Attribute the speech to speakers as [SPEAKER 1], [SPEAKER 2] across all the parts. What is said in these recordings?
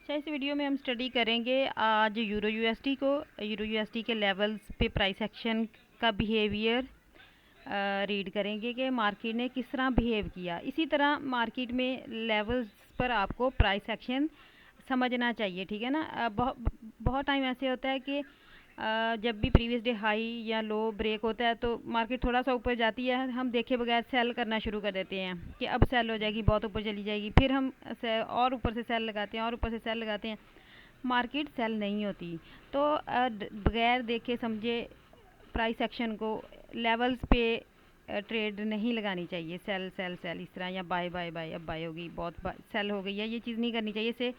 [SPEAKER 1] अच्छा, इस वीडियो में हम स्टडी करेंगे आज यूरो यूएसडी के लेवल्स पे प्राइस एक्शन का बिहेवियर रीड करेंगे कि मार्केट ने किस तरह बिहेव किया। इसी तरह मार्केट में लेवल्स पर आपको प्राइस एक्शन समझना चाहिए, ठीक है ना। बहुत टाइम ऐसे होता है कि जब भी प्रीवियस डे हाई या लो ब्रेक होता है तो मार्केट थोड़ा सा ऊपर जाती है, हम देखे बगैर सेल करना शुरू कर देते हैं कि अब सेल हो जाएगी, बहुत ऊपर चली जाएगी। फिर हम और ऊपर से सेल लगाते हैं और ऊपर से सेल लगाते हैं, मार्केट सेल नहीं होती। तो बगैर देखे समझे प्राइस एक्शन को लेवल्स पे ट्रेड नहीं लगानी चाहिए। सेल सेल सेल इस तरह, या बाय बाय बाय, अब बाय होगी, बहुत सेल हो गई है, ये चीज़ नहीं करनी चाहिए। इससे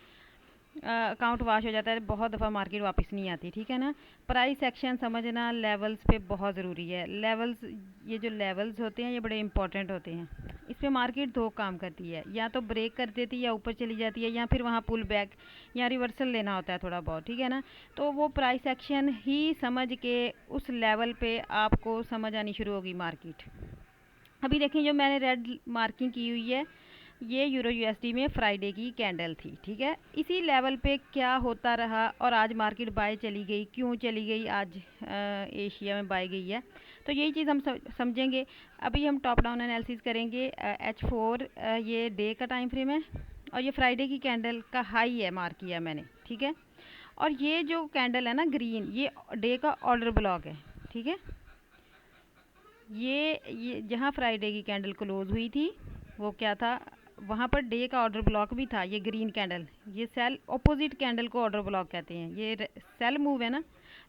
[SPEAKER 1] अकाउंट वाश हो जाता है, बहुत दफ़ा मार्केट वापस नहीं आती, ठीक है ना। प्राइस एक्शन समझना लेवल्स पे बहुत ज़रूरी है। लेवल्स, ये जो लेवल्स होते हैं ये बड़े इंपॉर्टेंट होते हैं। इस पे मार्केट दो काम करती है, या तो ब्रेक कर देती है या ऊपर चली जाती है, या फिर वहाँ पुल बैक या रिवर्सल लेना होता है थोड़ा बहुत, ठीक है ना। तो वो प्राइस एक्शन ही समझ के उस लेवल पे आपको समझ आनी शुरू होगी मार्केट। अभी देखें, जो मैंने रेड मार्किंग की हुई है ये यूरो यूएसडी में फ्राइडे की कैंडल थी, ठीक है। इसी लेवल पे क्या होता रहा और आज मार्केट बाय चली गई, क्यों चली गई, आज एशिया में बाय गई है, तो यही चीज़ हम समझेंगे। अभी हम टॉप डाउन एनालिसिस करेंगे। H4 ये डे का टाइम फ्रेम है और ये फ्राइडे की कैंडल का हाई है, मार्क किया मैंने, ठीक है। और ये जो कैंडल है ना ग्रीन, ये डे का ऑर्डर ब्लॉक है, ठीक है। ये जहाँ फ्राइडे की कैंडल क्लोज हुई थी वो क्या था, वहाँ पर डे का ऑर्डर ब्लॉक भी था। ये ग्रीन कैंडल, ये सेल ऑपोजिट कैंडल को ऑर्डर ब्लॉक कहते हैं। ये सेल मूव है ना,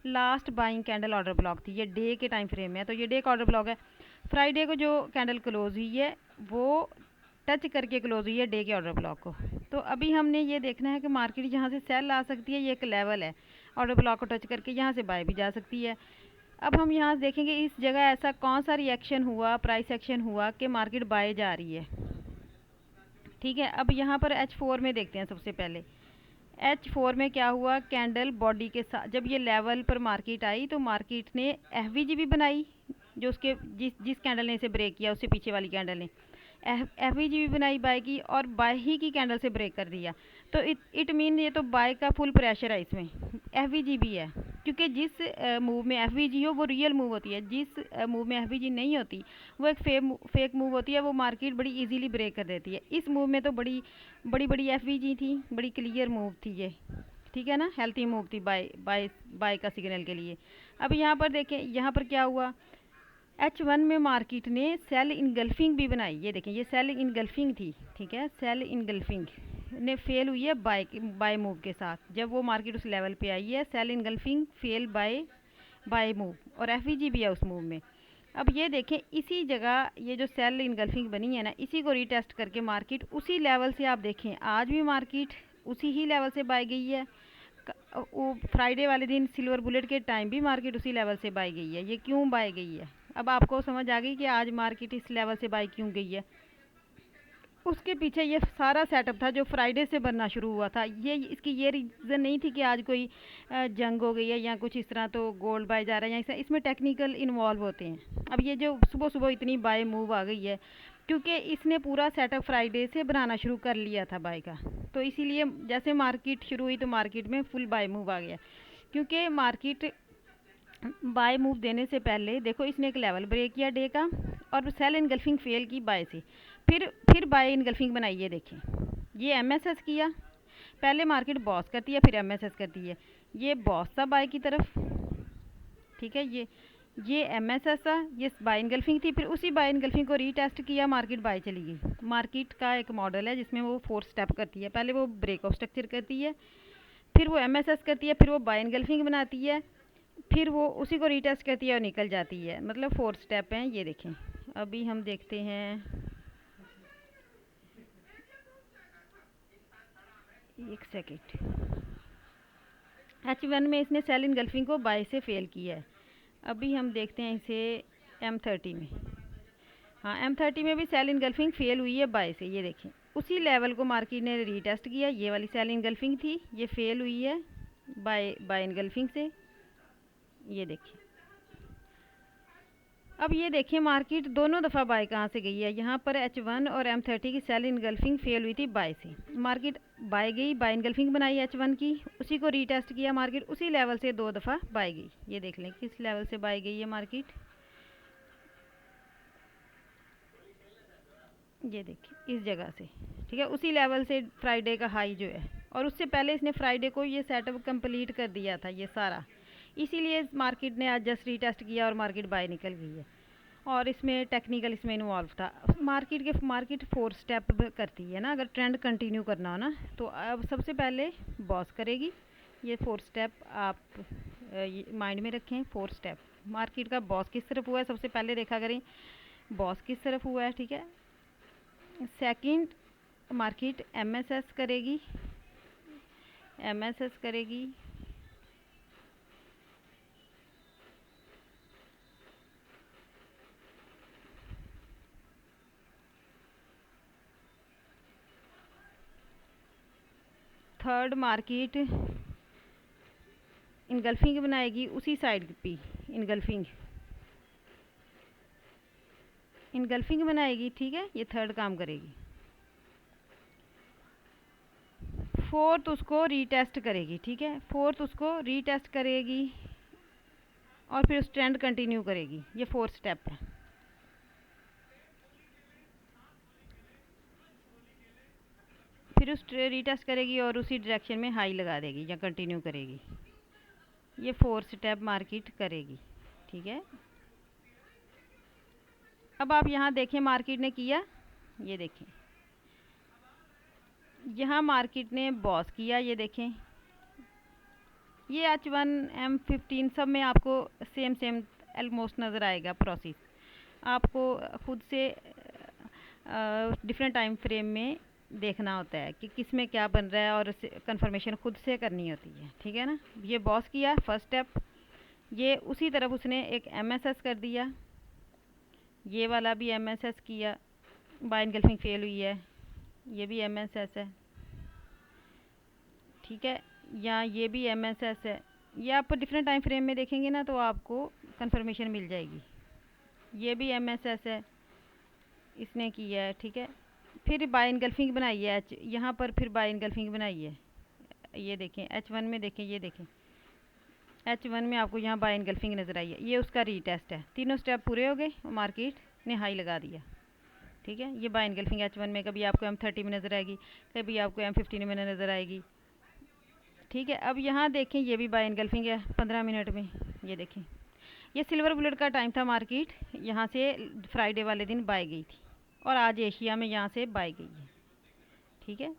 [SPEAKER 1] last buying candle order block थी, ये डे के टाइम फ्रेम में है, तो ये डे का ऑर्डर ब्लॉक है। फ्राइडे को जो कैंडल क्लोज हुई है वो टच करके क्लोज हुई है डे के ऑर्डर ब्लॉक को। तो अभी हमने ये देखना है कि मार्केट जहाँ से सेल आ सकती है, ये एक लेवल है, ऑर्डर ब्लॉक को टच करके यहाँ से बाय भी जा सकती है। अब हम यहाँ देखेंगे इस जगह ऐसा कौन सा रिएक्शन हुआ, प्राइस एक्शन हुआ कि मार्केट बाय जा रही है, ठीक है। अब यहाँ पर H4 में देखते हैं। सबसे पहले H4 में क्या हुआ, कैंडल बॉडी के साथ जब ये लेवल पर मार्केट आई तो मार्केट ने FVG भी बनाई, जो उसके जिस कैंडल ने इसे ब्रेक किया उससे पीछे वाली कैंडल ने FVG भी बनाई बाय की, और बाय ही की कैंडल से ब्रेक कर दिया। तो इट मीन ये तो बाय का फुल प्रेशर है इसमें, FVG भी है, क्योंकि जिस मूव में FVG हो वो रियल मूव होती है, जिस मूव में FVG नहीं होती वो एक फेक मूव होती है, वो मार्केट बड़ी इजीली ब्रेक कर देती है। इस मूव में तो बड़ी बड़ी बड़ी FVG थी, बड़ी क्लियर मूव थी ये, ठीक है ना, हेल्थी मूव थी बाय बाय बाय का सिग्नल के लिए। अब यहाँ पर देखें, यहाँ पर क्या हुआ, H1 में मार्केट ने सेल इनगल्फिंग भी बनाई। ये देखें, ये सेल इनगल्फिंग थी, ठीक है, सेल इनगल्फिंग ने फेल हुई है बाय मूव के साथ। जब वो मार्केट उस लेवल पे आई है, sell engulfing fail buy move, और FVG भी है उस मूव में। अब ये देखें, इसी जगह ये जो सेल इनगल्फिंग बनी है ना, इसी को रीटेस्ट करके मार्केट उसी लेवल से, आप देखें आज भी मार्केट उसी ही लेवल से बाय गई है। वो फ्राइडे वाले दिन सिल्वर बुलेट के टाइम भी मार्केट उसी लेवल से बाय गई है। ये क्यों बाय गई है, अब आपको समझ आ गई कि आज मार्केट इस लेवल से बाय क्यों गई है। उसके पीछे ये सारा सेटअप था जो फ्राइडे से बनना शुरू हुआ था। ये इसकी ये रीज़न नहीं थी कि आज कोई जंग हो गई है या कुछ इस तरह, तो गोल्ड बाय जा रहा है या इसमें टेक्निकल इन्वॉल्व होते हैं। अब ये जो सुबह सुबह इतनी बाय मूव आ गई है, क्योंकि इसने पूरा सेटअप फ्राइडे से बनाना शुरू कर लिया था बाय का, तो इसीलिए जैसे मार्केट शुरू हुई तो मार्केट में फुल बाय मूव आ गया। क्योंकि मार्केट बाय मूव देने से पहले देखो, इसने एक लेवल ब्रेक किया डे का, और सेल इनगल्फिंग फेल की बाय से, फिर बाय इनगल्फिंग बनाई है। देखें, ये MSS किया, पहले मार्केट बॉस करती है फिर MSS करती है। ये बॉस था बाय की तरफ, ठीक है, ये MSS था, ये बाय इनगल्फिंग थी, फिर उसी बाय इनगल्फिंग को रीटेस्ट किया, मार्केट बाय चली गई। मार्केट का एक मॉडल है जिसमें वो 4 स्टेप करती है, पहले वो ब्रेकआउट स्ट्रक्चर करती है, फिर वो MSS करती है, फिर वो बाय इनगल्फिंग बनाती है, फिर वो उसी को रीटेस्ट करती है और निकल जाती है। मतलब 4 स्टेप हैं ये, देखें। अभी हम देखते हैं, एक सेकेंड। H1 में इसने सेल इनगल्फिंग को बाय से फेल किया है। अभी हम देखते हैं इसे M30 में। हाँ, M30 में भी सेल इनगल्फिंग फेल हुई है बाय से। ये देखें, उसी लेवल को मार्केट ने रीटेस्ट किया, ये वाली सेल इनगल्फिंग थी, ये फेल हुई है बाय इनगल्फिंग से। ये देखिए, अब ये देखिए मार्केट दोनों दफ़ा बाय कहाँ से गई है, यहाँ पर H1 और M30 की सेल इनगल्फिंग फेल हुई थी बाय से, मार्केट बाय गई, बाय इनगल्फिंग बनाई H1 की, उसी को रीटेस्ट किया मार्केट, उसी लेवल से 2 दफ़ा बाय गई। ये देख लें किस लेवल से बाय गई है मार्केट, ये देखिए इस जगह से, ठीक है, उसी लेवल से फ्राइडे का हाई जो है, और उससे पहले इसने फ्राइडे को ये सेटअप कंप्लीट कर दिया था ये सारा, इसीलिए मार्केट ने आज जस्ट रीटेस्ट किया और मार्केट बाय निकल गई है। और इसमें टेक्निकल इसमें इन्वॉल्व था। मार्केट 4 स्टेप करती है ना, अगर ट्रेंड कंटिन्यू करना हो ना, तो अब सबसे पहले बॉस करेगी, ये 4 स्टेप आप माइंड में रखें। 4 स्टेप मार्केट का बॉस किस तरफ हुआ है सबसे पहले देखा करें, बॉस किस तरफ हुआ है, ठीक है। सेकंड मार्केट एमएसएस करेगी, एमएसएस करेगी, थर्ड मार्केट इनगल्फिंग बनाएगी उसी साइड पे, इनगल्फिंग बनाएगी, ठीक है, ये थर्ड काम करेगी। फोर्थ उसको रीटेस्ट करेगी, ठीक है, फोर्थ उसको रीटेस्ट करेगी और फिर उस ट्रेंड कंटिन्यू करेगी, ये 4th स्टेप है। फिर उस रीटेस्ट करेगी और उसी डायरेक्शन में हाई लगा देगी या कंटिन्यू करेगी, ये 4th स्टेप मार्केट करेगी, ठीक है। अब आप यहाँ देखें मार्केट ने किया, ये देखें यहाँ मार्केट ने बॉस किया, ये देखें ये H1 M15 सब में आपको सेम ऑलमोस्ट नज़र आएगा प्रोसेस, आपको खुद से डिफरेंट टाइम फ्रेम में देखना होता है कि किस में क्या बन रहा है और कंफर्मेशन खुद से करनी होती है, ठीक है ना। ये बॉस किया फर्स्ट स्टेप, ये उसी तरफ उसने एक एमएसएस कर दिया, ये वाला भी एमएसएस किया, बाय इनगल्फिंग फेल हुई है, ये भी एमएसएस है, ठीक है, या ये भी एमएसएस है। ये आप डिफरेंट टाइम फ्रेम में देखेंगे ना तो आपको कंफर्मेशन मिल जाएगी, ये भी एमएसएस है इसने किया है, ठीक है। फिर बाय इनगल्फिंग बनाई है यहाँ पर, फिर बाय इनगल्फिंग बनाई है, ये देखें H1 में देखें, ये देखें H1 में आपको यहाँ बाय इनगल्फिंग नज़र आई है, ये उसका रीटेस्ट है, तीनों स्टेप पूरे हो गए, मार्केट ने हाई लगा दिया, ठीक है। ये बाय इनगल्फिंग H1 में कभी आपको M30 में नज़र आएगी, कभी आपको M15 में नज़र आएगी, ठीक है। अब यहाँ देखें ये भी बाय इनगल्फिंग है 15 मिनट में, ये देखें ये सिल्वर बुलेट का टाइम था, मार्केट यहाँ से फ्राइडे वाले दिन बाय गई थी और आज एशिया में यहाँ से बाय गई है, ठीक है।